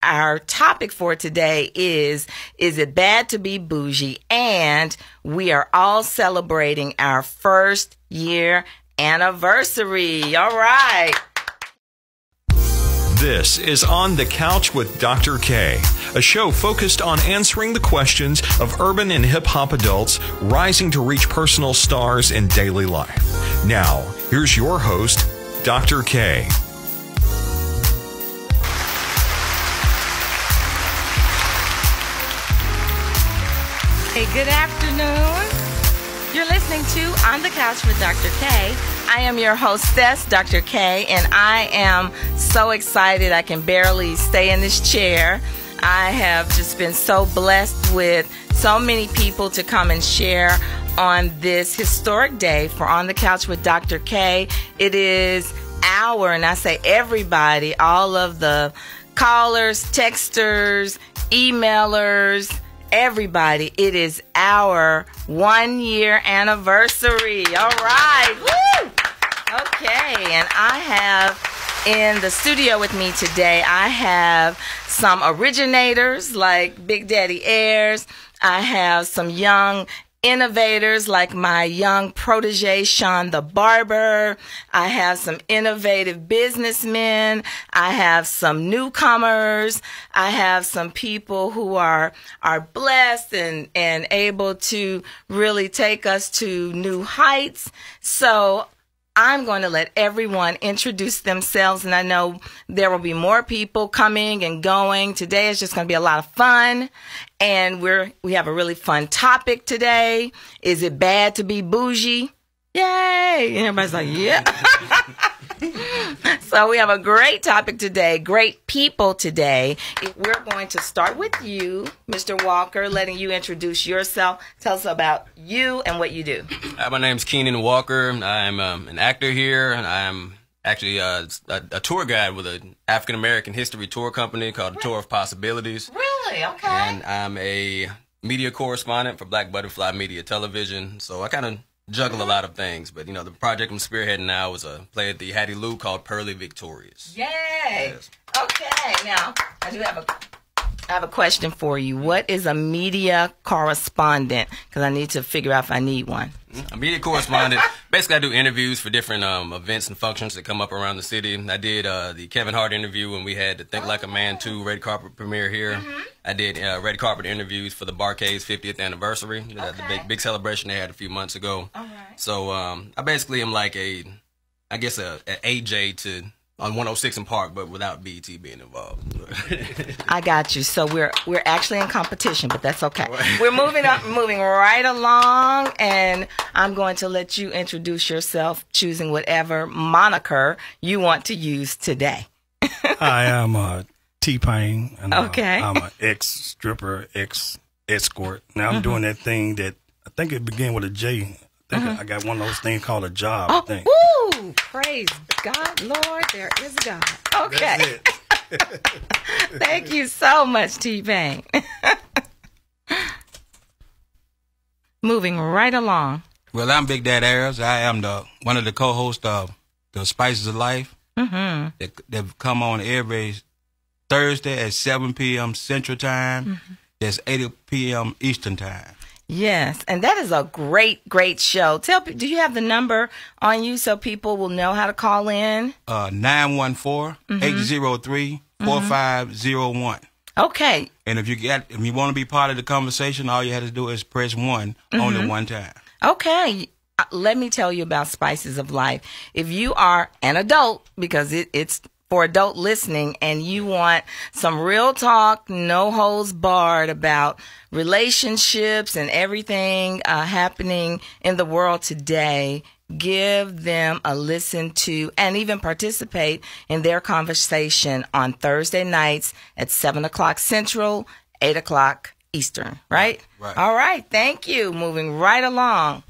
our topic for today is it bad to be bougie? And we are all celebrating our first year anniversary. All right. This is On the Couch with Dr. K, a show focused on answering the questions of urban and hip-hop adults rising to reach personal stars in daily life. Now, here's your host, Dr. K. Hey, good afternoon. You're listening to On the Couch with Dr. K. I am your hostess, Dr. K, and I am so excited I can barely stay in this chair. I have just been so blessed with so many people to come and share on this historic day for On the Couch with Dr. K. It is our, and I say everybody, all of the callers, texters, emailers, everybody, it is our 1 year anniversary. All right. Woo! Okay. And I have in the studio with me today, I have some originators like Big Daddy Ayers. I have some young innovators like my young protege, Sean the Barber. I have some innovative businessmen. I have some newcomers. I have some people who are blessed and able to really take us to new heights. So I'm going to let everyone introduce themselves, and I know there will be more people coming and going. Today is just going to be a lot of fun, and we have a really fun topic today. Is it bad to be bougie? Yay! And everybody's like, yeah. So we have a great topic today, great people today. We're going to start with you, Mr. Walker, letting you introduce yourself. Tell us about you and what you do. My name's Keenan Walker. I'm an actor here, and I'm actually a tour guide with an African-American history tour company called the Tour of Possibilities. Really? Okay. And I'm a media correspondent for Black Butterfly Media Television, so I kind of juggle a lot of things, but the project I'm spearheading now is a play at the Hattie Lou called Pearly Victorious. Yay! Yes. Okay, now I have a question for you. What is a media correspondent? Because I need to figure out if I need one. A media correspondent, basically I do interviews for different events and functions that come up around the city. I did the Kevin Hart interview when we had the Think Like a Man 2 red carpet premiere here. I did red carpet interviews for the Barcade's 50th anniversary, the big celebration they had a few months ago. All right. So I basically am like a AJ to on 106 in Park, but without BET being involved. I got you. So we're actually in competition, but that's okay. We're moving right along, and I'm going to let you introduce yourself, choosing whatever moniker you want to use today. I am T-Pain, and okay. I'm an ex-stripper, ex-escort. Now I'm doing that thing that I think it began with a J. I got one of those things called a job, I think. Ooh, praise God, Lord, there is God. Okay. That's it. Thank you so much, T-Pain. Moving right along. Well, I'm Big Daddy Ayers. I am one of the co-hosts of The Spices of Life. That come on every Thursday at 7 p.m. Central Time. That's 8 p.m. Eastern Time. Yes, and that is a great, great show. Do you have the number on you so people will know how to call in? 914-803-4501. Okay. And if you want to be part of the conversation, all you have to do is press 1 only one time. Okay. Let me tell you about Spices of Life. If you are an adult, because it's for adult listening, and you want some real talk, no holds barred about relationships and everything happening in the world today, give them a listen to and even participate in their conversation on Thursday nights at 7 o'clock Central, 8 o'clock Eastern, right? Right. All right. Thank you. Moving right along.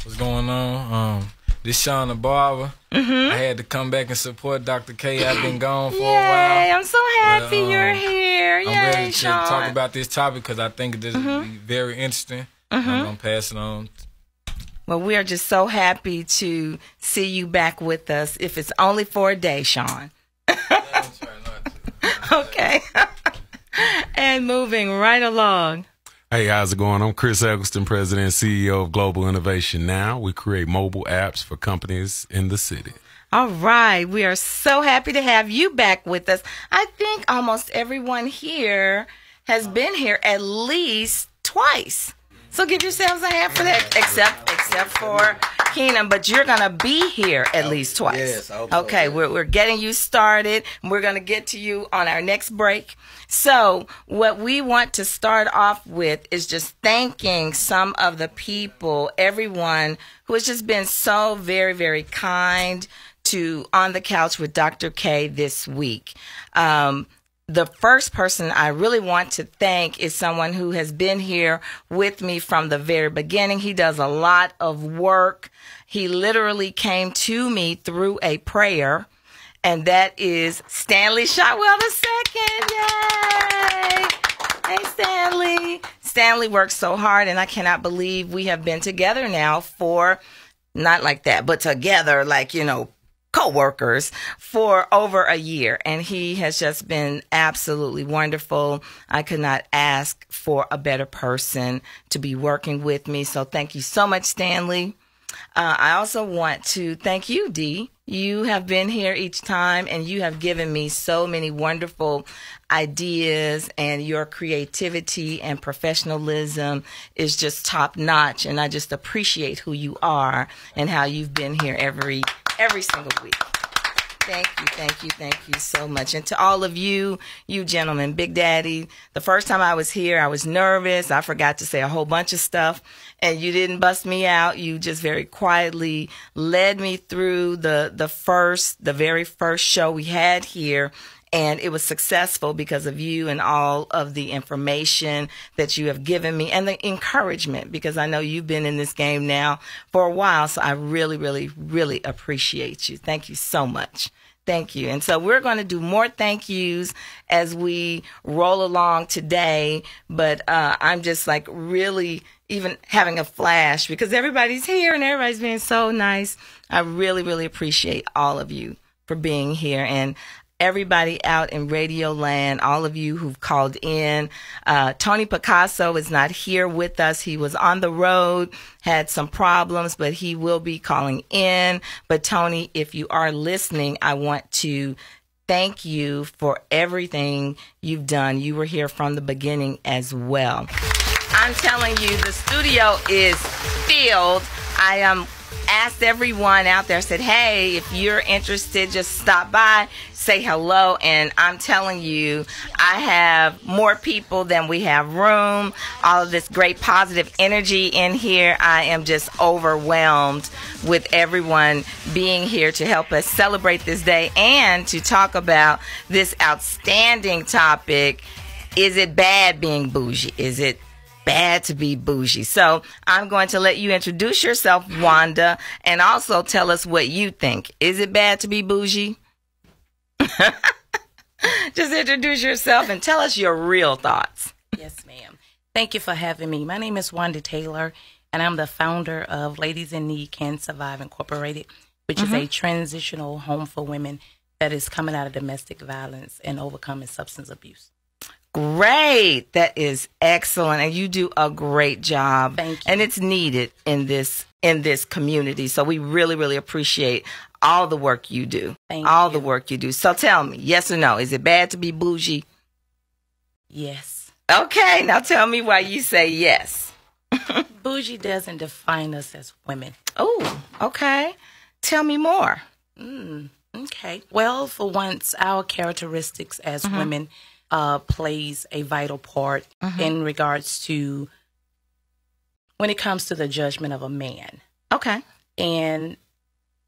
What's going on? This Sean the Barber. I had to come back and support Dr. K. I've been gone for a while. I'm so happy you're here. I'm ready to talk about this topic because I think this will be very interesting. I'm going to pass it on. Well, we are just so happy to see you back with us, if it's only for a day, Sean. Okay. And moving right along. Hey, how's it going? I'm Chris Eggleston, President and CEO of Global Innovation Now. We create mobile apps for companies in the city. All right. We are so happy to have you back with us. I think almost everyone here has been here at least twice. So give yourselves a hand for that, except for Keenan, but you're going to be here at least twice. Yes, I hope okay, so. we're getting you started. We're going to get to you on our next break. So what we want to start off with is just thanking some of the people, everyone who has just been so very, very kind to On the Couch with Dr. K this week. The first person I really want to thank is someone who has been here with me from the very beginning. He does a lot of work. He literally came to me through a prayer, and that is Stanley Shotwell II. Yay! Hey, Stanley. Stanley works so hard, and I cannot believe we have been together now for, not like that, but together, like, co-workers for over a year, and he has just been absolutely wonderful. I could not ask for a better person to be working with me, so thank you so much, Stanley. I also want to thank you, Dee. You have been here each time, and you have given me so many wonderful ideas, and your creativity and professionalism is just top notch, and I just appreciate who you are and how you've been here every single week. Thank you so much. And to all of you gentlemen, Big Daddy, the first time I was here, I was nervous. I forgot to say a whole bunch of stuff, and you didn't bust me out. You just very quietly led me through the very first show we had here. And it was successful because of you and all of the information that you have given me and the encouragement, because I know you've been in this game now for a while. So I really, really, really appreciate you. Thank you so much. Thank you. And so we're going to do more thank yous as we roll along today. But I'm just like really even having a flash because everybody's here and everybody's being so nice. I really, really appreciate all of you for being here. And everybody out in Radio Land, all of you who've called in. Tony Picasso is not here with us. He was on the road, had some problems, but he will be calling in. But Tony, if you are listening, I want to thank you for everything you've done. You were here from the beginning as well. I'm telling you, the studio is filled. I asked everyone out there, said, hey, if you're interested, just stop by, say hello. And I'm telling you, I have more people than we have room. All of this great positive energy in here. I am just overwhelmed with everyone being here to help us celebrate this day and to talk about this outstanding topic. Is it bad being bougie? Is it bad to be bougie? So I'm going to let you introduce yourself, Wanda, and also tell us what you think. Is it bad to be bougie? Just introduce yourself and tell us your real thoughts. Yes, ma'am. Thank you for having me. My name is Wanda Taylor, and I'm the founder of Ladies in Need Can Survive Incorporated, which is a transitional home for women that is coming out of domestic violence and overcoming substance abuse. Great. That is excellent. And you do a great job. Thank you. And it's needed in this community. So we really, really appreciate all the work you do. All the work you do. So tell me, yes or no, is it bad to be bougie? Yes. Okay. Now tell me why you say yes. Bougie doesn't define us as women. Oh, okay. Tell me more. Okay. Well, for once, our characteristics as women plays a vital part in regards to when it comes to the judgment of a man. Okay. And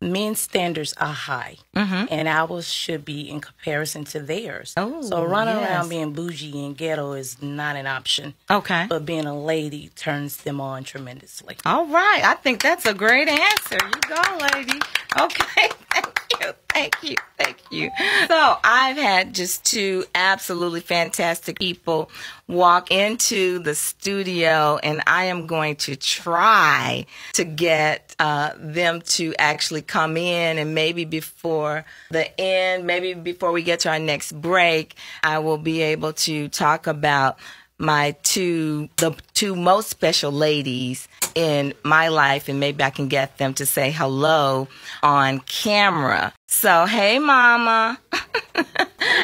men's standards are high, and ours should be in comparison to theirs. Oh, so running around being bougie and ghetto is not an option. Okay. But being a lady turns them on tremendously. All right. I think that's a great answer. You go, lady. Okay. Thank you. Thank you. Thank you. So I've had just two absolutely fantastic people walk into the studio, and I am going to try to get them to actually come in, and maybe before the end, maybe before we get to our next break, I will be able to talk about the two most special ladies in my life, and maybe I can get them to say hello on camera. So, hey, Mama.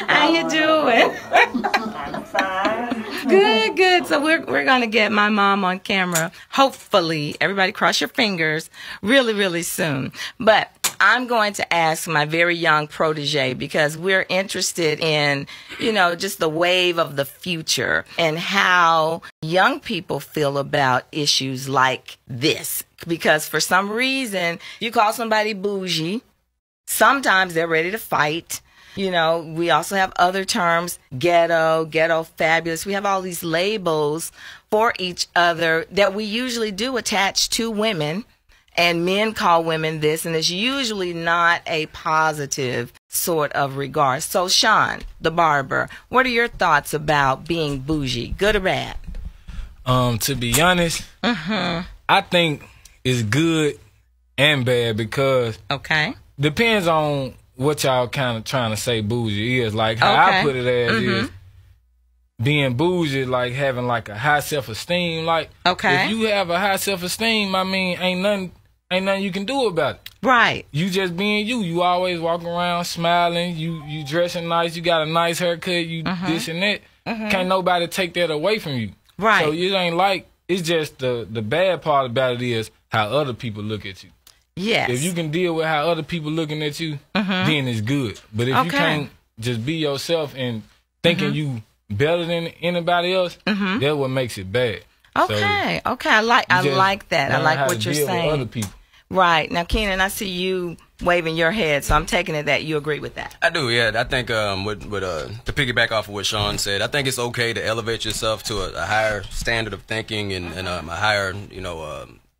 How you doing? I'm fine. Good, good. So we're going to get my mom on camera. Hopefully, everybody cross your fingers really, really soon. But I'm going to ask my very young protege, because we're interested in, just the wave of the future and how young people feel about issues like this. Because for some reason, you call somebody bougie, sometimes they're ready to fight. We also have other terms, ghetto fabulous. We have all these labels for each other that we usually do attach to women. And men call women this, and it's usually not a positive sort of regard. So, Sean, the barber, what are your thoughts about being bougie, good or bad? To be honest, I think it's good and bad, because depends on what y'all kind of trying to say bougie is. Like how I put it as is, being bougie, like having like a high self-esteem. Like if you have a high self-esteem, I mean, ain't nothing you can do about it. Right. You just being you. You always walking around smiling. You dressing nice. You got a nice haircut. You this and that. Can't nobody take that away from you. Right. So it ain't like, it's just the bad part about it is how other people look at you. Yes. If you can deal with how other people looking at you, then it's good. But if you can't just be yourself and thinking you better than anybody else, that's what makes it bad. Okay. So I like that. I like what you're saying. With other people. Right. Now, Keenan, I see you waving your head, so I'm taking it that you agree with that. I do, yeah. I think to piggyback off of what Sean said, I think it's okay to elevate yourself to a higher standard of thinking and a higher,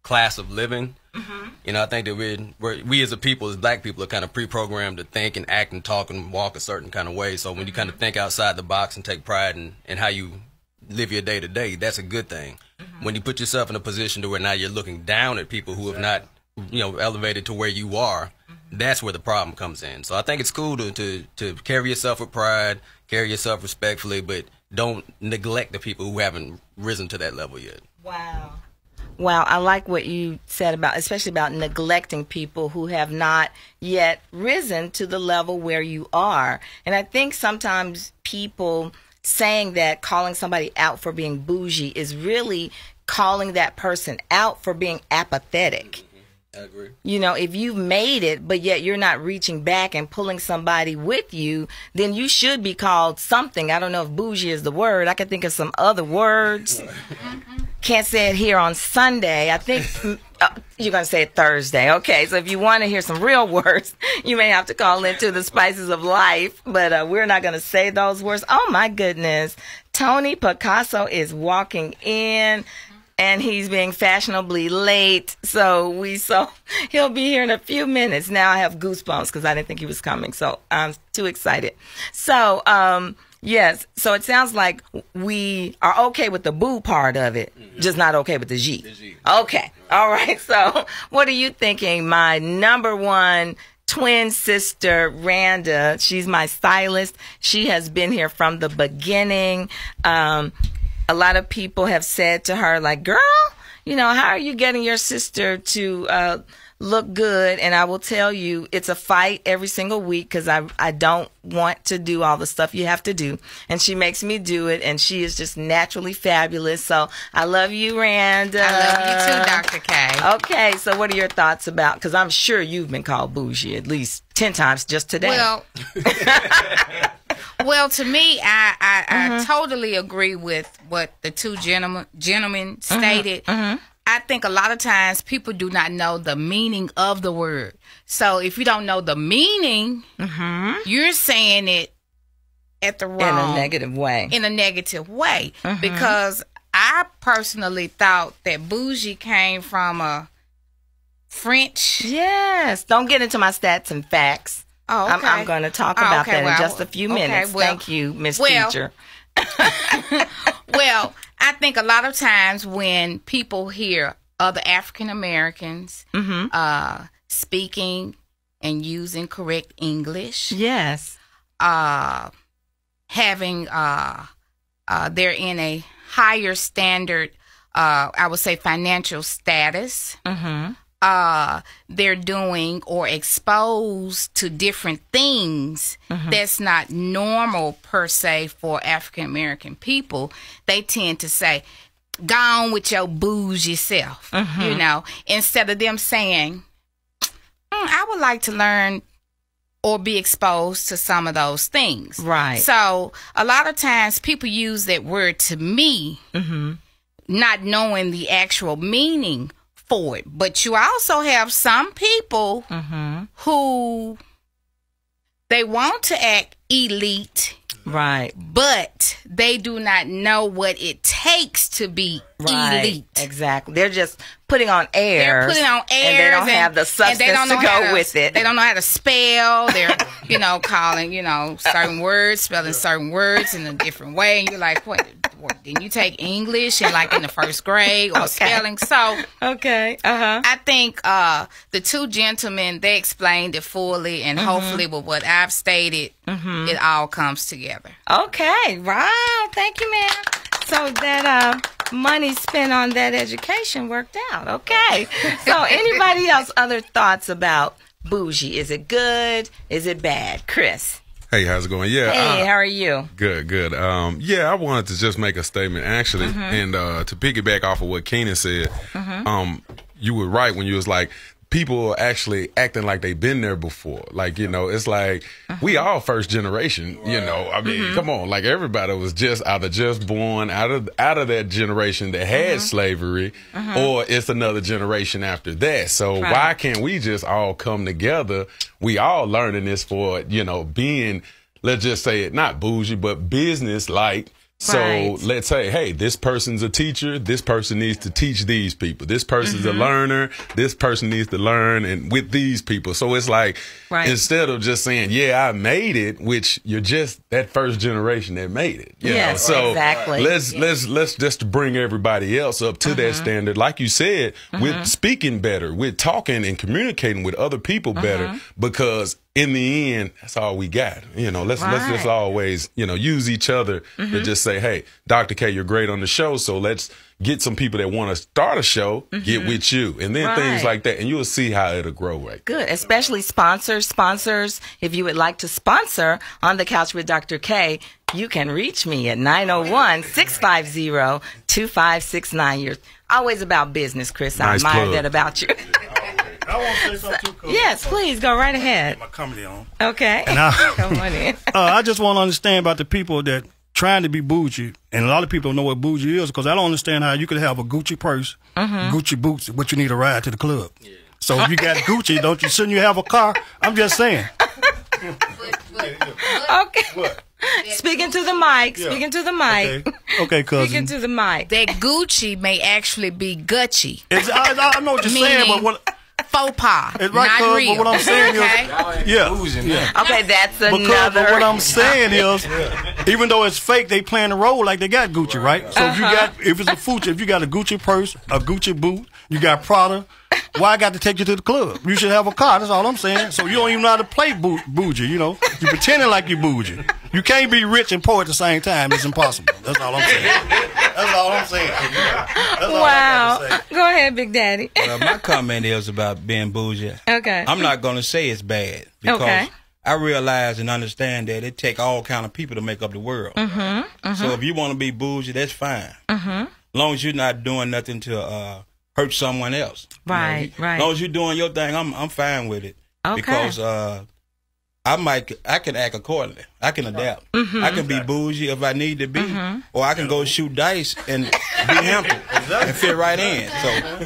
class of living. I think that we as a people, as black people, are kind of pre-programmed to think and act and talk and walk a certain kind of way. So when you kind of think outside the box and take pride in how you live your day to day, that's a good thing. When you put yourself in a position to where now you're looking down at people who have not, elevated to where you are, that's where the problem comes in. So I think it's cool to carry yourself with pride, carry yourself respectfully, but don't neglect the people who haven't risen to that level yet. Wow, I like what you said especially about neglecting people who have not yet risen to the level where you are. And I think sometimes people saying that, calling somebody out for being bougie, is really calling that person out for being apathetic. I agree. If you've made it, but yet you're not reaching back and pulling somebody with you, then you should be called something. I don't know if bougie is the word. I can think of some other words. Can't say it here on Sunday. I think you're going to say it Thursday. Okay, so if you want to hear some real words, you may have to call into the Spices of Life, but we're not going to say those words. Oh, my goodness. Tony Picasso is walking in, and he's being fashionably late, so he'll be here in a few minutes. Now I have goosebumps because I didn't think he was coming, so I'm too excited. So, yes, so it sounds like we are okay with the boo part of it, just not okay with the G. Okay, all right, so what are you thinking? My number one twin sister, Randa, she's my stylist. She has been here from the beginning. A lot of people have said to her, like, girl, how are you getting your sister to look good? And I will tell you, it's a fight every single week because I don't want to do all the stuff you have to do. And she makes me do it, and she is just naturally fabulous. So I love you, Randa. I love you too, Dr. K. Okay, so what are your thoughts about, because I'm sure you've been called bougie at least 10 times just today. Well, to me, I totally agree with what the two gentlemen stated. I think a lot of times people do not know the meaning of the word. So if you don't know the meaning, you're saying it at the wrong, in a negative way. Because I personally thought that bougie came from a French. Yes. Don't get into my stats and facts. Oh, okay. I'm going to talk about that in just a few minutes. Well, thank you, Miss Teacher. Well, I think a lot of times when people hear other African Americans speaking and using correct English, yes, having they're in a higher standard, I would say financial status. They're doing or exposed to different things that's not normal per se for African American people. They tend to say, "Go on with your bougie self," you know, instead of them saying, "I would like to learn or be exposed to some of those things." Right. So a lot of times people use that word to me, not knowing the actual meaning for it. But you also have some people who they want to act elite, right, but they do not know what it takes to be elite. Exactly. They're just putting on airs. They're putting on airs, and they don't have the substance to go with it. They don't know how to spell. They're, calling, certain words, spelling certain words in a different way. And you're like, what? Didn't you take English in the first grade or spelling? So, I think the two gentlemen, they explained it fully, and hopefully with what I've stated, it all comes together. Okay. Wow. Thank you, ma'am. So that money spent on that education worked out. Okay. So anybody else other thoughts about Bougie? Is it good? Is it bad? Chris? Hey, how's it going? Yeah. Hey, how are you? Good, good. I wanted to just make a statement, actually, and to piggyback off of what Keenan said. You were right when you was like, people are actually acting like they've been there before. Like, it's like we all first generation, I mean, come on, like everybody was just either just born out of that generation that had slavery, or it's another generation after that. So why can't we just all come together? We all learning this for, being, let's just say it, not bougie, but business like. So let's say, hey, this person's a teacher. This person needs to teach these people. This person's a learner. This person needs to learn and with these people. So it's like, instead of just saying, yeah, I made it, which you're just that first generation that made it. You know? So exactly. Let's just bring everybody else up to that standard. Like you said, with speaking better, with talking and communicating with other people better, because in the end, that's all we got. Let's just always, use each other to just say, hey, Dr. K, you're great on the show. So let's get some people that want to start a show, get with you. And then things like that. And you'll see how it'll grow Good. Especially sponsors. If you would like to sponsor On the Couch with Dr. K, you can reach me at 901-650-2569. You're always about business, Chris. Nice I admire plug. that about you. I want to say something too, Coach. Yes, please go right ahead. Get my comedy on. Okay. And come on in. I just want to understand about the people that trying to be bougie, and a lot of people don't know what bougie is, because I don't understand how you could have a Gucci purse, Gucci boots, but you need a ride to the club. Yeah. So if you got Gucci, shouldn't you have a car? I'm just saying. Okay. What? Speaking to the mic. Speaking to the mic. Okay, cousin. Speaking to the mic. That Gucci may actually be Gucci. I know what you're saying, but what... Faux pas, it's right, not real. But what I'm saying is, Okay, that's another. But what I'm saying is, even though it's fake, they playing the role like they got Gucci, right? So if it's a Fuji, if you got a Gucci purse, a Gucci boot, you got Prada, why I got to take you to the club? You should have a car. That's all I'm saying. So you don't even know how to play bougie. You pretending like you bougie. You can't be rich and poor at the same time. It's impossible. That's all I'm saying. That's all I'm saying. That's all wow. Go ahead, Big Daddy. Well, my comment is about being bougie. Okay. I'm not going to say it's bad, because I realize and understand that it take all kind of people to make up the world. So if you want to be bougie, that's fine. As long as you're not doing nothing to hurt someone else. Right. As long as you're doing your thing, I'm fine with it. Okay. Because I can act accordingly. I can adapt. I can be bougie if I need to be, or I can go shoot dice and be hampered and fit right in.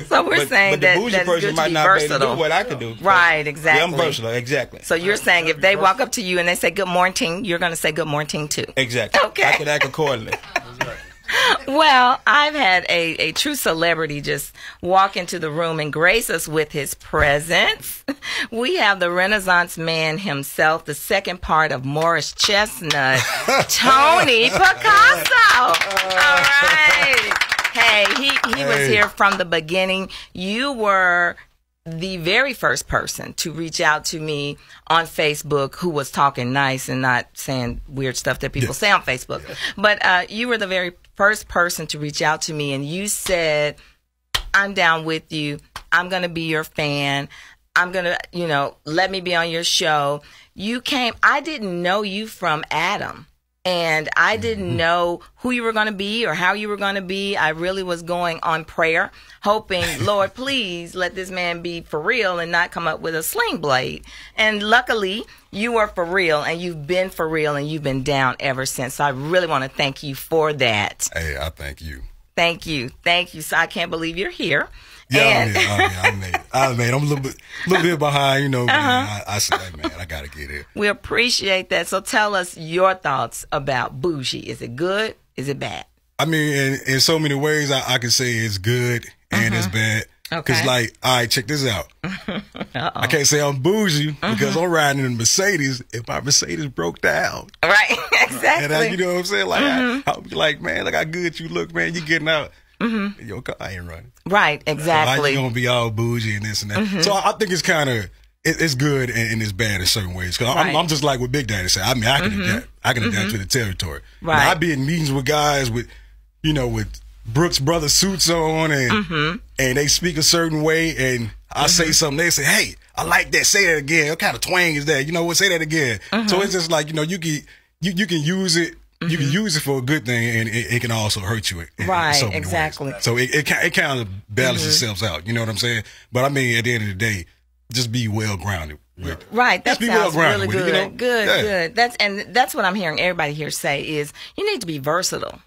So we're saying but the bougie that person might not be able to do what I can do. Right, exactly. Yeah, I'm versatile, exactly. So you're saying if they walk up to you and they say good morning, you're going to say good morning too. Exactly. Okay. I can act accordingly. Well, I've had a true celebrity just walk into the room and grace us with his presence. We have the Renaissance man himself, the second part of Morris Chestnut, Tony Picasso. All right. Hey, he was here from the beginning. You were the very first person to reach out to me on Facebook who was talking nice and not saying weird stuff that people say on Facebook. But you were the very first person to reach out to me, and you said, I'm down with you. I'm going to be your fan. I'm going to, let me be on your show. You came, I didn't know you from Adam. And I didn't know who you were going to be or how you were going to be. I really was going on prayer, hoping, Lord, please let this man be for real and not come up with a sling blade. And luckily, you are for real, and you've been for real, and you've been down ever since. So I really want to thank you for that. Hey, I thank you. Thank you. Thank you. So I can't believe you're here. Yeah, I'm a little bit behind, man. I said, man, I got to get it. We appreciate that. So tell us your thoughts about Bougie. Is it good? Is it bad? I mean, in so many ways, I can say it's good and it's bad. Because, like, all right, check this out. I can't say I'm bougie because I'm riding in a Mercedes if my Mercedes broke down. Right, exactly. And you know what I'm saying? Like, I'll be like, man, look how good you look, man. You getting out. Your car ain't running. Right, exactly. So, like, you're going to be all bougie and this and that. So I think it's kind of, it's good and it's bad in certain ways. Because I'm just like what Big Daddy said. I mean, I can adapt. I can adapt to the territory. Right. Now, I be in meetings with guys with, with Brooks Brothers suits on and they speak a certain way and I say something, they say, hey, I like that, say that again. What kind of twang is that? Say that again. So it's just like, you can use it. You can use it for a good thing, and it can also hurt you. Right, so exactly. So it kind of balances itself out. You know what I'm saying? But I mean, at the end of the day, just be well grounded. Right, that sounds really good. Good. That's what I'm hearing everybody here say is you need to be versatile.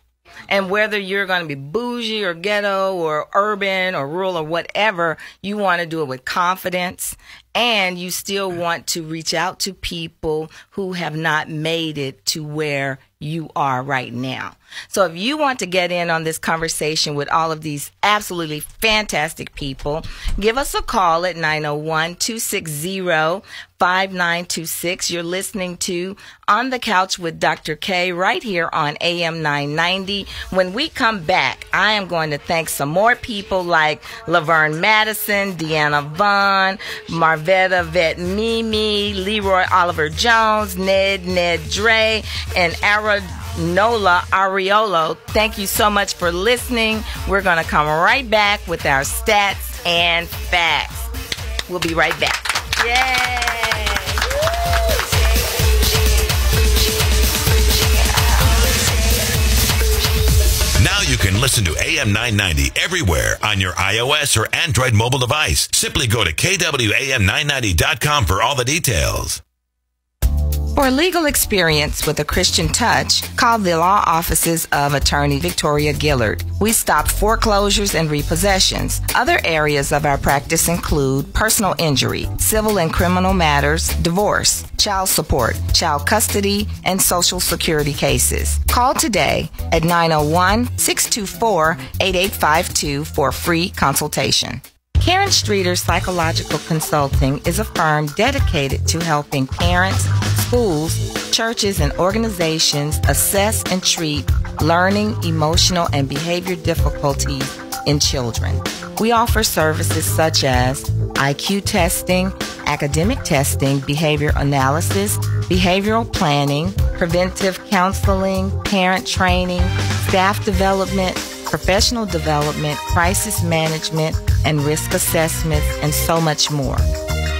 And whether you're going to be bougie or ghetto or urban or rural or whatever, you want to do it with confidence. And you still want to reach out to people who have not made it to where you are right now. So if you want to get in on this conversation with all of these absolutely fantastic people, give us a call at 901-260-5926. You're listening to On the Couch with Dr. K right here on AM 990. When we come back, I am going to thank some more people like Laverne Madison, Deanna Vaughn, Marvetta Vet Mimi, Leroy Oliver Jones, Ned Dre, and Nola Ariolo. Thank you so much for listening. We're going to come right back with our stats and facts. We'll be right back. Yay! Now you can listen to AM 990 everywhere on your iOS or Android mobile device. Simply go to kwam990.com for all the details. For legal experience with a Christian touch, call the law offices of Attorney Victoria Gillard. We stop foreclosures and repossessions. Other areas of our practice include personal injury, civil and criminal matters, divorce, child support, child custody, and social security cases. Call today at 901-624-8852 for a free consultation. Karen Streeter Psychological Consulting is a firm dedicated to helping parents, schools, churches, and organizations assess and treat learning, emotional, and behavior difficulties in children. We offer services such as IQ testing, academic testing, behavior analysis, behavioral planning, preventive counseling, parent training, staff development, professional development, crisis management, and risk assessments, and so much more.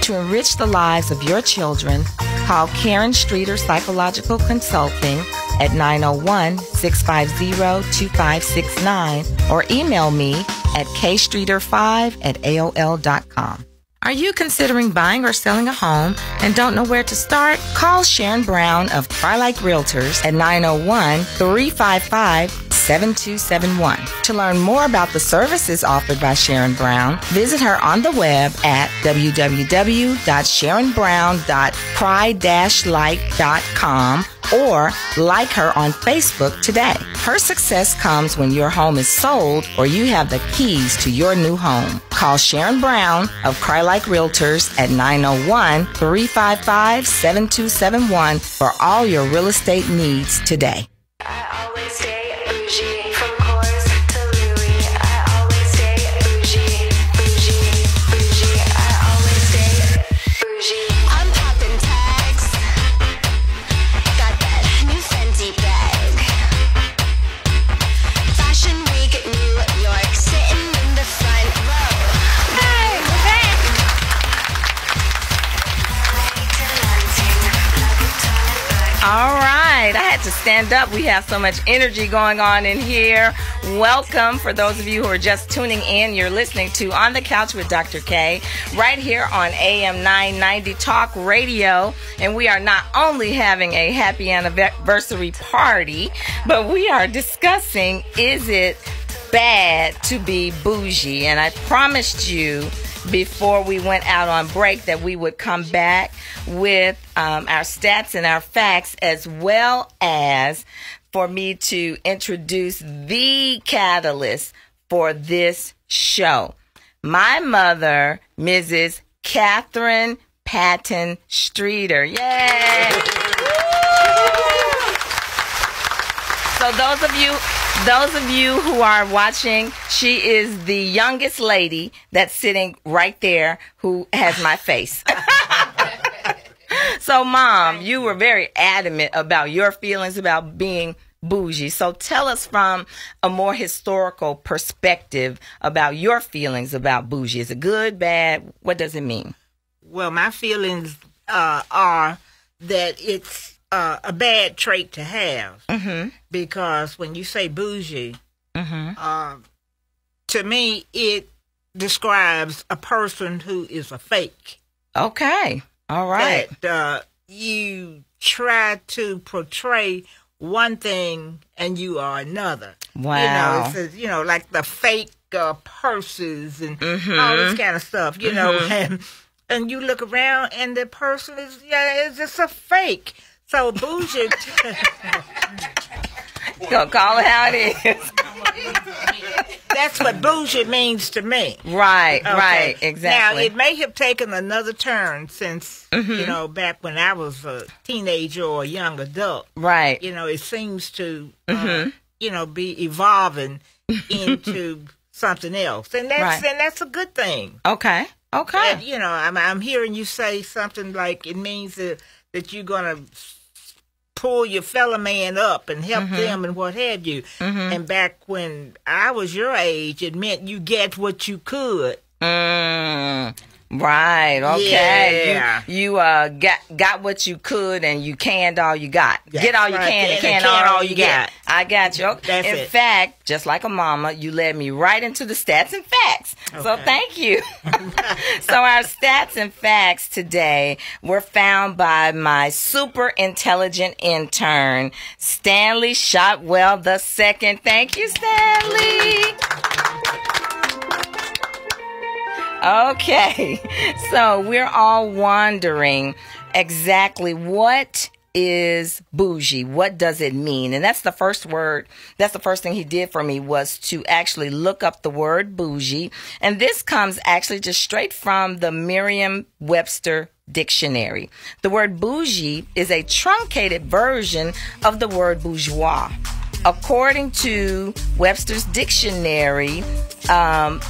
To enrich the lives of your children, call Karen Streeter Psychological Consulting at 901-650-2569 or email me at kstreeter5@aol.com. Are you considering buying or selling a home and don't know where to start? Call Sharon Brown of Twilight Realtors at 901-355-7271. To learn more about the services offered by Sharon Brown, visit her on the web at www.sharonbrown.cry-light.com or like her on Facebook today. Her success comes when your home is sold or you have the keys to your new home. Call Sharon Brown of Cry Like Realtors at 901-355-7271 for all your real estate needs today. I always stay bougie, from Kors to Louis. I always stay bougie, bougie, bougie. I always stay bougie. I'm popping tags, got that new Fenty bag. Fashion Week at New York, sitting in the front row. Hey, we're back. All right, I had to stand up. We have so much energy going on in here. Welcome. For those of you who are just tuning in, you're listening to On the Couch with Dr. K right here on AM 990 Talk Radio. And we are not only having a happy anniversary party, but we are discussing, is it bad to be bougie? And I promised you before we went out on break that we would come back with our stats and our facts, as well as for me to introduce the catalyst for this show. My mother, Mrs. Catherine Patton Streeter. Yay! So those of you who are watching, she is the youngest lady that's sitting right there who has my face. So, Mom, you were very adamant about your feelings about being bougie. So tell us from a more historical perspective about your feelings about bougie. Is it good, bad? What does it mean? Well, my feelings are that it's a bad trait to have. Mm-hmm. Because when you say bougie, mm-hmm. To me, it describes a person who is a fake. Okay. All right. That you try to portray one thing and you are another. Wow. It's like the fake purses and mm-hmm. all this kind of stuff, mm-hmm. know. And you look around and the person is just a fake. So bougie. Go call it how it is. That's what bougie means to me. Right, okay. Right, exactly. Now, it may have taken another turn since, mm-hmm. Back when I was a teenager or a young adult. Right. It seems to, mm-hmm. Be evolving into something else. And that's a good thing. Okay, okay. And, I'm hearing you say something like it means that you're going to pull your fellow man up and help mm-hmm. them and what have you. Mm-hmm. And back when I was your age, it meant you get what you could. Right. Okay. Yeah. You got what you could and you canned all you got. That's get all you right. can and can all you get. I got you. That's In it. fact, just like a mama, you led me right into the stats and facts. Okay. So thank you. So our stats and facts today were found by my super intelligent intern, Stanley Shotwell II. Thank you, Stanley. Okay, so we're all wondering exactly what is bougie? What does it mean? And that's the first word. That's the first thing he did for me, was to actually look up the word bougie. And this comes actually just straight from the Merriam-Webster dictionary. The word bougie is a truncated version of the word bourgeois. According to Webster's dictionary,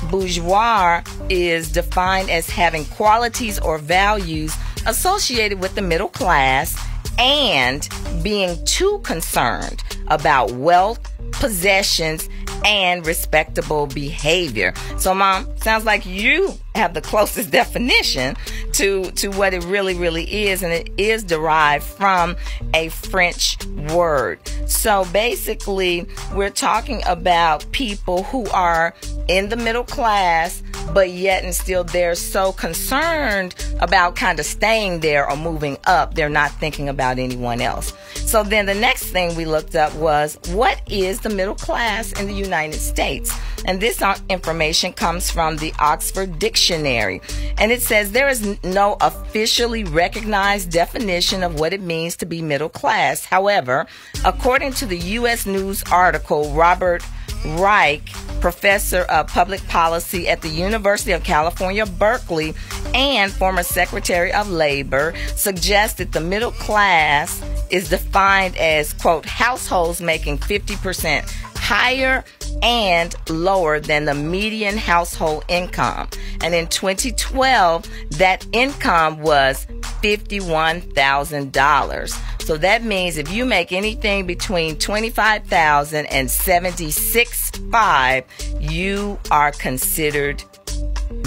bourgeois is defined as having qualities or values associated with the middle class and being too concerned about wealth, possessions, and respectable behavior. So, Mom, sounds like you have the closest definition to what it really is, and it is derived from a French word. So basically, we're talking about people who are in the middle class, but yet and still they're so concerned about kind of staying there or moving up, they're not thinking about anyone else. So then the next thing we looked up was, what is the middle class in the United States? And this information comes from the Oxford Dictionary. And it says there is no officially recognized definition of what it means to be middle class. However, according to the U.S. News article, Robert Reich, professor of public policy at the University of California, Berkeley, and former Secretary of Labor, suggested the middle class is defined as, quote, households making 50% higher and lower than the median household income. And in 2012, that income was $51,000. So that means if you make anything between $25,000 and $76,500, you are considered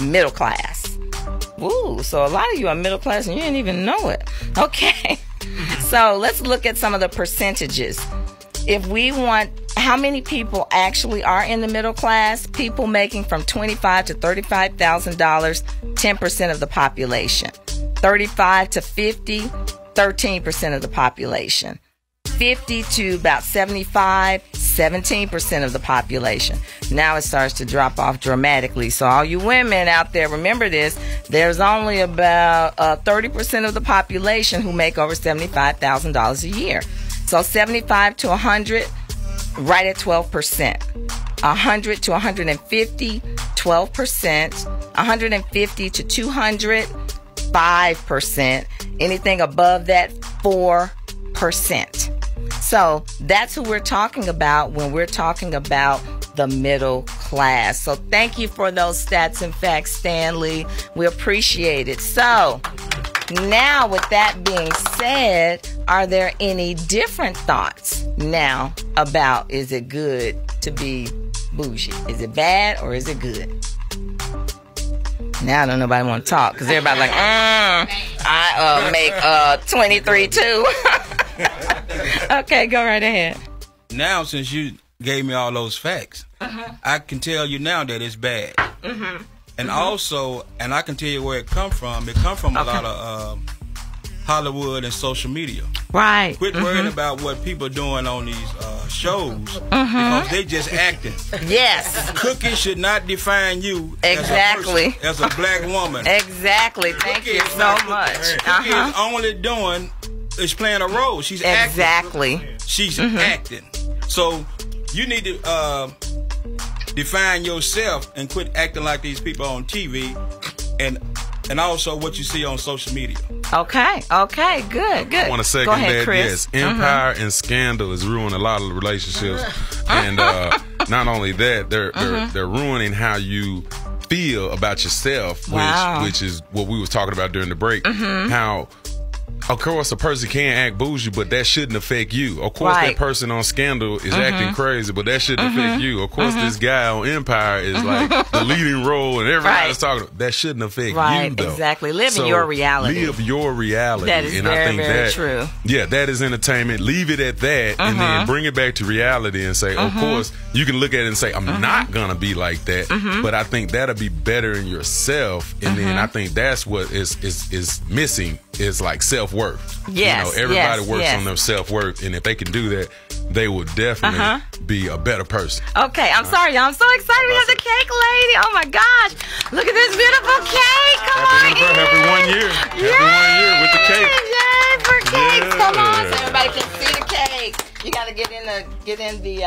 middle class. Ooh, so a lot of you are middle class and you didn't even know it. Okay. So let's look at some of the percentages. If we want, how many people actually are in the middle class? People making from $25,000 to $35,000, 10% of the population. 35 to 50, 13% of the population. 50 to about 75, 17% of the population. Now it starts to drop off dramatically. So all you women out there, remember this, there's only about 30% of the population who make over $75,000 a year. So 75 to 100, right at 12%. 100 to 150, 12%. 150 to 200, 5%. Anything above that, 4%. So that's who we're talking about when we're talking about the middle class. So thank you for those stats and facts, Stanley. We appreciate it. So now, with that being said, are there any different thoughts now about, is it good to be bougie? Is it bad or is it good? Now I don't nobody want to talk because everybody's like, I make 23 too. Okay, go right ahead. Now, since you gave me all those facts, I can tell you now that it's bad. And also, and I can tell you where it come from. It come from a lot of Hollywood and social media. Right. Quit worrying about what people are doing on these shows because they just acting. Yes. Cooking should not define you exactly as a black woman. Exactly. Thank you so much. Cookie is only doing is playing a role. She's acting. She's acting. So you need to define yourself and quit acting like these people on TV and also what you see on social media. Okay, good. I want to second ahead, that. Chris. Yes, empire and scandal is ruining a lot of relationships, and not only that, they're ruining how you feel about yourself, which is what we was talking about during the break. How, of course, a person can act bougie, but that shouldn't affect you. Of course, that person on Scandal is acting crazy, but that shouldn't affect you. Of course, this guy on Empire is like the leading role, and everybody's talking. That shouldn't affect you, though. Exactly. Live in your reality. Live your reality. That is and very, I think very that, true. Yeah, that is entertainment. Leave it at that, and then bring it back to reality and say, of course, you can look at it and say, I'm not gonna be like that, but I think that'll be better in yourself, and then I think that's what is missing is like self-worth. Yes, everybody works on their self-worth, and if they can do that, they will definitely be a better person. Okay, I'm sorry, y'all. I'm so excited we have the cake lady. Oh my gosh. Look at this beautiful cake. Come on in. Happy 1 year. Happy 1 year with the cake. Yay for cakes. Come on so everybody can see the cake. You got to get in the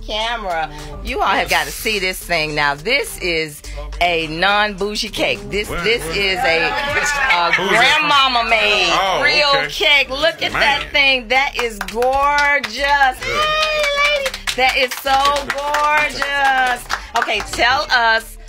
camera. You all have got to see this thing. Now, this is a non-bougie cake. This is a grandmama made real cake. Look at that thing. That is gorgeous. Hey, lady. That is so gorgeous. Okay, tell us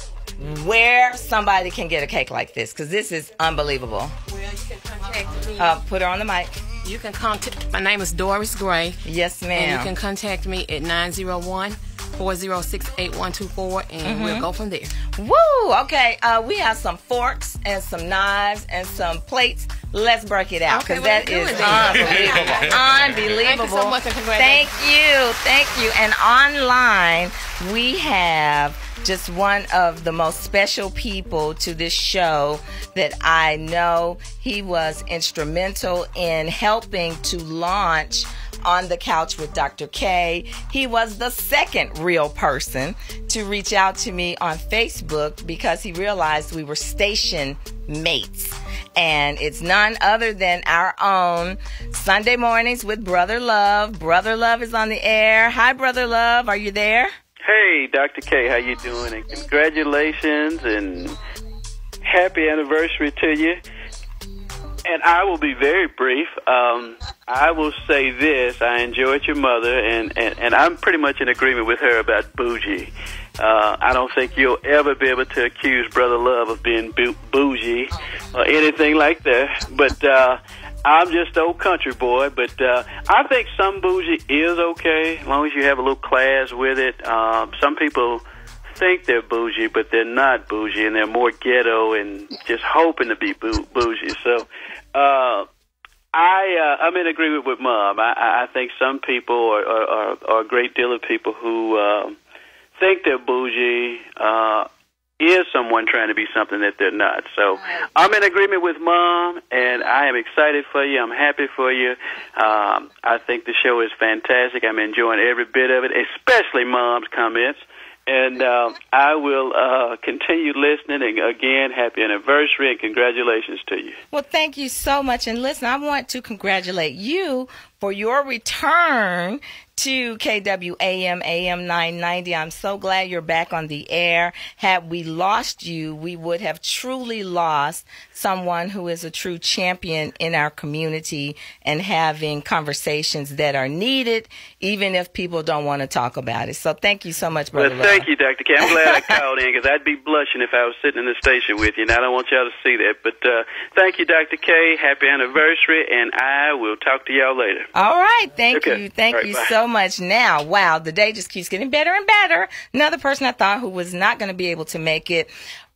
where somebody can get a cake like this, because this is unbelievable. Well, you can contact me. Put her on the mic. You can contact. My name is Doris Gray. Yes, ma'am. And you can contact me at 901-406-8124, and we'll go from there. Woo! Okay, we have some forks and some knives and some plates. Let's break it out, because that is unbelievable. Unbelievable. Thank you so much, and congratulations. Thank you. And online, we have just one of the most special people to this show that I know. He was instrumental in helping to launch on the couch with Dr. K. He was the second real person to reach out to me on Facebook because he realized we were station mates. And it's none other than our own Sunday Mornings with Brother Love. Brother Love is on the air. Hi, Brother Love. Are you there? Hey, Dr. K, how you doing? And congratulations and happy anniversary to you. And I will be very brief. I will say this. I enjoyed your mother, and I'm pretty much in agreement with her about Bougie. I don't think you'll ever be able to accuse Brother Love of being bougie or anything like that. But I'm just an old country boy. But I think some bougie is okay, as long as you have a little class with it. Some people think they're bougie, but they're not bougie, and they're more ghetto and just hoping to be bougie. So I'm in agreement with Mom. I think some people are a great deal of people who think they're bougie is someone trying to be something that they're not. So I'm in agreement with Mom, and I am excited for you. I'm happy for you. I think the show is fantastic. I'm enjoying every bit of it, especially Mom's comments. And I will continue listening. And again, happy anniversary and congratulations to you. Well, thank you so much. And listen, I want to congratulate you for your return to KWAM AM 990. I'm so glad you're back on the air. Had we lost you, we would have truly lost someone who is a true champion in our community and having conversations that are needed, even if people don't want to talk about it. So thank you so much, Brother. Well, thank you, Dr. K. I'm glad I called in because I'd be blushing if I was sitting in the station with you, and I don't want y'all to see that. But thank you, Dr. K. Happy anniversary, and I will talk to y'all later. All right. Thank Okay. you. Thank All right, you bye. so much. Now, wow, the day just keeps getting better and better. Another person I thought who was not going to be able to make it.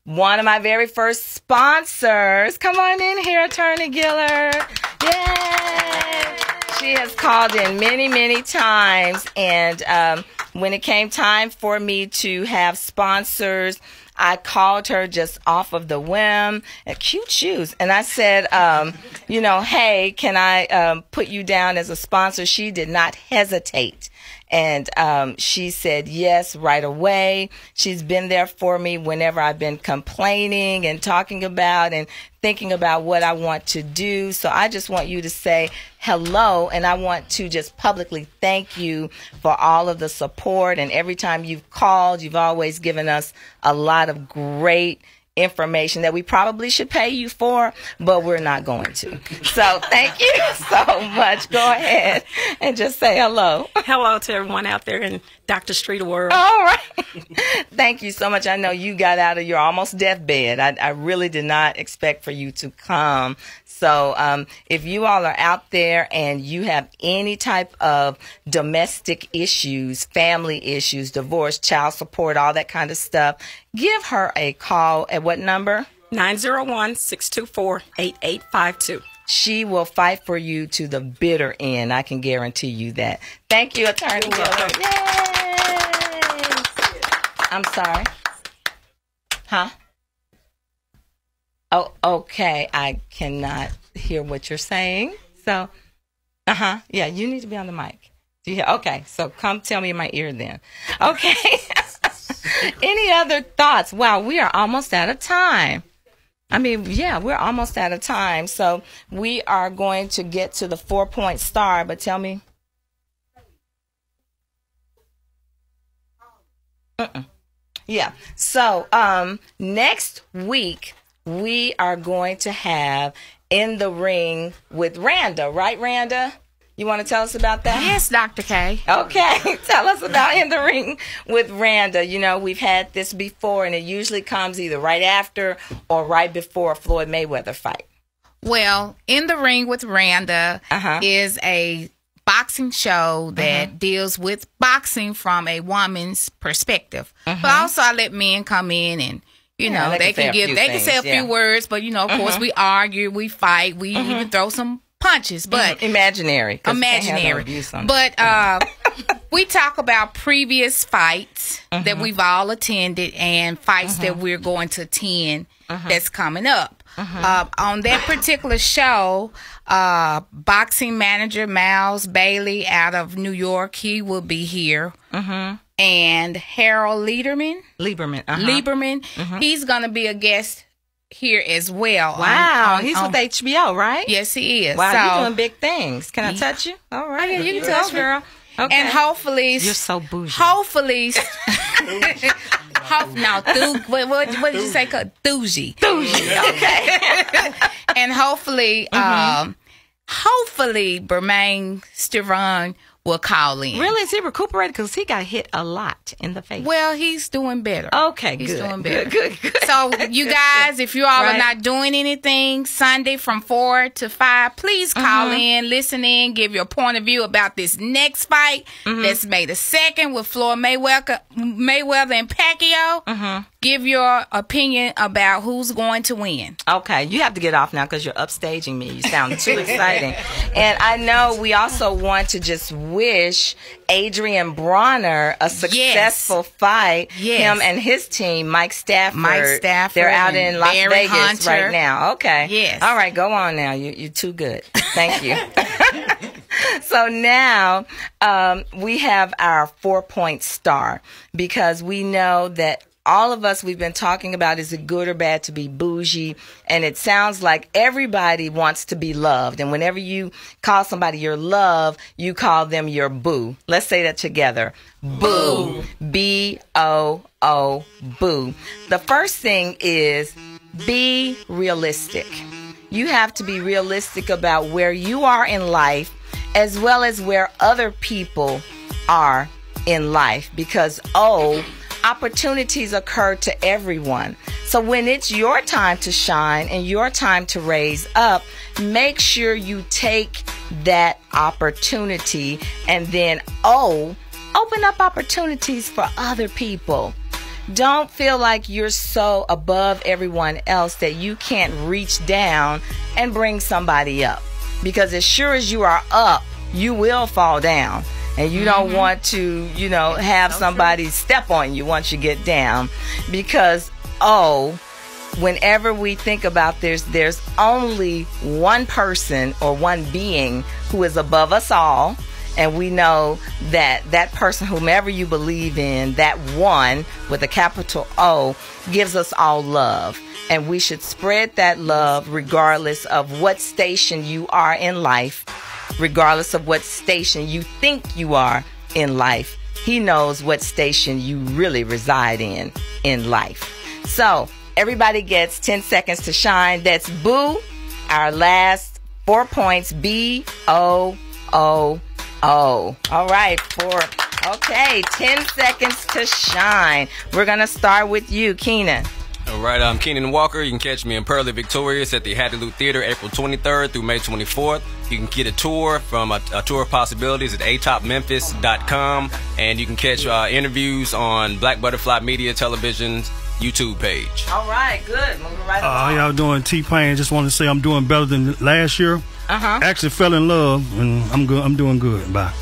One of my very first sponsors. Come on in here, Attorney Giller. Yay! She has called in many, many times. And when it came time for me to have sponsors, I called her just off of the whim. Cute shoes. And I said, hey, can I put you down as a sponsor? She did not hesitate. And she said yes right away. She's been there for me whenever I've been complaining and talking about and thinking about what I want to do. So I just want you to say hello, and I want to just publicly thank you for all of the support. And every time you've called, you've always given us a lot of great information that we probably should pay you for, but we're not going to. So thank you so much. Go ahead and just say hello. Hello to everyone out there in Dr. Street World. All right. Thank you so much. I know you got out of your almost deathbed. I really did not expect for you to come. So if you all are out there and you have any type of domestic issues, family issues, divorce, child support, all that kind of stuff, give her a call at what number? 901-624-8852. She will fight for you to the bitter end. I can guarantee you that. Thank you, Attorney Giller. Yay! I'm sorry. Huh? Oh, okay. I cannot hear what you're saying. So, yeah, you need to be on the mic. Do you hear? Okay, so come tell me in my ear then. Okay. Any other thoughts? Wow, we are almost out of time. I mean, yeah, we're almost out of time. So we are going to get to the 4-point star, but tell me. Yeah. So next week, we are going to have In the Ring with Randa, right, Randa? You want to tell us about that? Yes, Dr. K. Okay. Tell us about In the Ring with Randa. You know, we've had this before, and it usually comes either right after or right before a Floyd Mayweather fight. Well, In the Ring with Randa is a boxing show that deals with boxing from a woman's perspective. But also I let men come in and they can say a few words, but of course we argue, we fight, we even throw some punches, but imaginary. But we talk about previous fights that we've all attended and fights that we're going to attend that's coming up. On that particular show, boxing manager Miles Bailey out of New York, he will be here. And Harold Lieberman, he's going to be a guest here as well. Wow, he's with HBO, right? Yes, he is. Wow, so, you're doing big things. Can I touch you? All right, yeah, you can touch me, girl. Okay. And hopefully, you're so bougie. Hopefully, what did you say? Bougie. Bougie. Okay. And hopefully, hopefully, Bermaine Stiron will call in. Really? Is he recuperated? Because he got hit a lot in the face. Well, he's doing better. Okay, he's good. doing better. Good. So, you guys, if you all are not doing anything, Sunday from 4 to 5, please call in, listen in, give your point of view about this next fight that's May the 2nd with Floyd Mayweather and Pacquiao. Give your opinion about who's going to win. Okay, you have to get off now because you're upstaging me. You sound too exciting. And I know we also want to just wish Adrian Bronner a successful fight. Him and his team, Mike Stafford. They're out in Las Vegas right now. Okay. Yes. All right, go on now. You're too good. Thank you. So now we have our 4-point star because we know that all of us, we've been talking about, is it good or bad to be bougie? And it sounds like everybody wants to be loved. And whenever you call somebody your love, you call them your boo. Let's say that together. Boo. B-O-O, boo. The first thing is be realistic. You have to be realistic about where you are in life as well as where other people are in life because, opportunities occur to everyone. So when it's your time to shine and your time to raise up, make sure you take that opportunity and then, open up opportunities for other people. Don't feel like you're so above everyone else that you can't reach down and bring somebody up. Because as sure as you are up, you will fall down. And you don't want to, have somebody step on you once you get down. Because, whenever we think about this, there's only one person or one being who is above us all. And we know that that person, whomever you believe in, that one with a capital O, gives us all love. And we should spread that love regardless of what station you are in life. Regardless of what station you think you are in life, he knows what station you really reside in life. So everybody gets 10 seconds to shine. That's boo. Our last 4 points, B-O-O-O. All right, 4. Okay, 10 seconds to shine. We're going to start with you, Keenan. All right, I'm Keenan Walker. You can catch me in Pearly Victorious at the Hattie Lou Theater April 23rd through May 24th. You can get a tour from a tour of possibilities at atopmemphis.com, and you can catch interviews on Black Butterfly Media Television's YouTube page. All right, good. Moving right along. How y'all doing? T-Pain. Just want to say I'm doing better than last year. Actually fell in love, and I'm good. I'm doing good. Bye.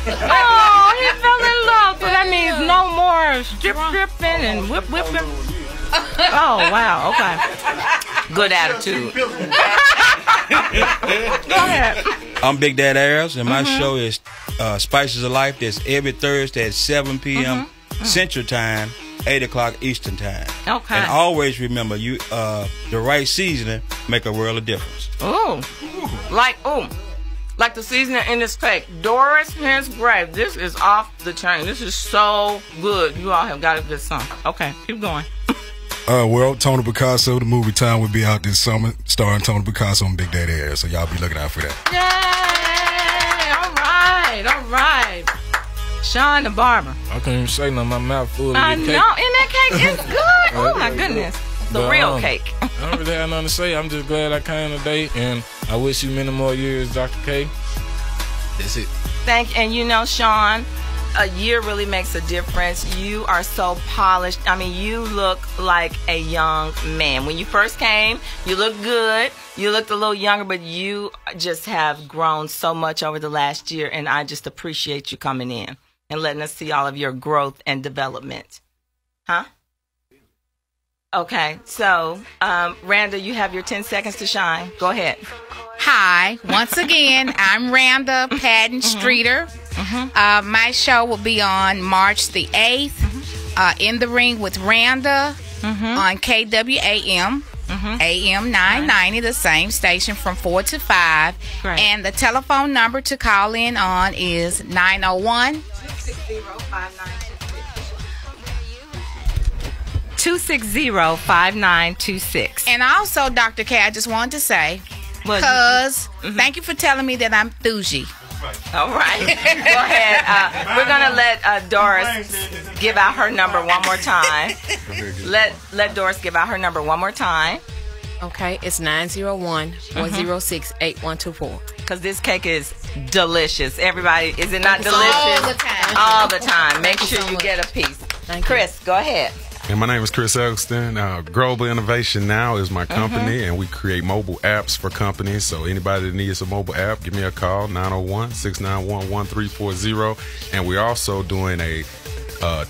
He fell in love, so that means no more stripping and whip. Oh, wow. Okay. Good attitude. Go ahead. I'm Big Dad Ayers, and my show is Spices of Life. That's every Thursday at 7 p.m. Central Time, 8 o'clock Eastern Time. Okay. And always remember, the right seasoning make a world of difference. Like the seasoning in this cake. Doris Hens Grave. This is off the chain. This is so good. You all have got a good song. Okay, keep going. Tony Picasso, the movie Time will be out this summer, starring Tony Picasso and Big Daddy Air. So y'all be looking out for that. Yay! All right. Sean the barber. I can't even say nothing. My mouth full of I cake. know, and that cake is good. Oh my goodness, the real cake. I don't really have nothing to say. I'm just glad I came today, and I wish you many more years, Dr. K. That's it. And Sean, a year really makes a difference. You are so polished. I mean, you look like a young man. When you first came, you looked good. You looked a little younger, but you just have grown so much over the last year, and I just appreciate you coming in and letting us see all of your growth and development. Huh? Okay, so Randa, you have your 10 seconds to shine. Go ahead. Hi, once again, I'm Randa Patton Streeter. My show will be on March the 8th, In the Ring with Randa on KWAM. AM 990, the same station from 4 to 5. Great. And the telephone number to call in on is 901 260-5926. And also, Dr. K, I just wanted to say, because thank you for telling me that I'm Bougie. All right. Go ahead. We're going to let Doris give out her number one more time. Let Doris give out her number one more time. Okay, it's 901-406-8124. Because this cake is delicious. Everybody, is it not delicious? All the time. All the time. Make sure you get a piece. Thank you. Chris, go ahead. And my name is Chris Eggleston. Global Innovation Now is my company, and we create mobile apps for companies. So anybody that needs a mobile app, give me a call, 901-691-1340. And we're also doing a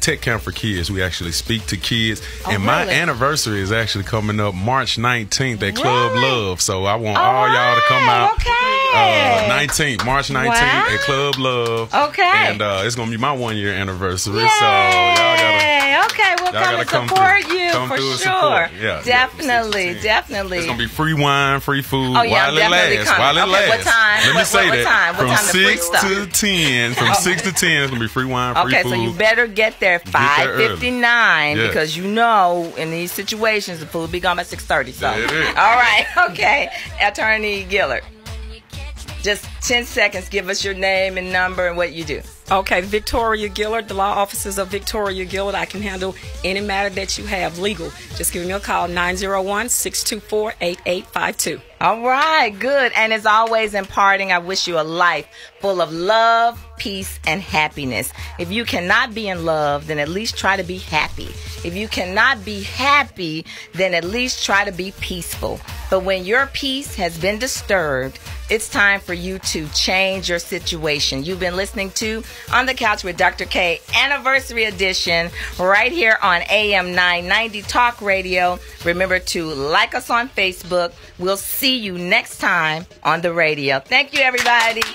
tech camp for kids. We actually speak to kids. And my anniversary is actually coming up March 19th at Club Love. So I want all y'all to come out. March 19th at Club Love. Okay. And it's going to be my 1-year anniversary. So y'all got Okay, we'll come and support you for sure. Yeah, definitely. It's going to be free wine, free food, Oh, yeah, while it definitely lasts. coming. While it Okay, lasts. what time? Let me say What that. time? What From time the free 6 stuff? to 10. From 6 to 10, it's going to be free wine, free Okay, food. so you better get there Get there early. 5:59 Yes. because you know in these situations the food will be gone by 6:30. So, There it is. all right, okay, Attorney Gillard, just 10 seconds. Give us your name and number and what you do. Okay, Victoria Gillard, the law offices of Victoria Gillard. I can handle any matter that you have legal. Just give me a call, 901-624-8852. All right, good. And as always, in parting, I wish you a life full of love, peace, and happiness. If you cannot be in love, then at least try to be happy. If you cannot be happy, then at least try to be peaceful. But when your peace has been disturbed, it's time for you to change your situation. You've been listening to On the Couch with Dr. K, Anniversary Edition, right here on AM 990 Talk Radio. Remember to like us on Facebook. We'll see you next time on the radio. Thank you, everybody. Yay!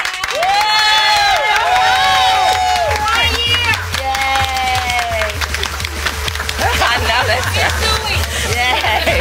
I know that's right. Yay!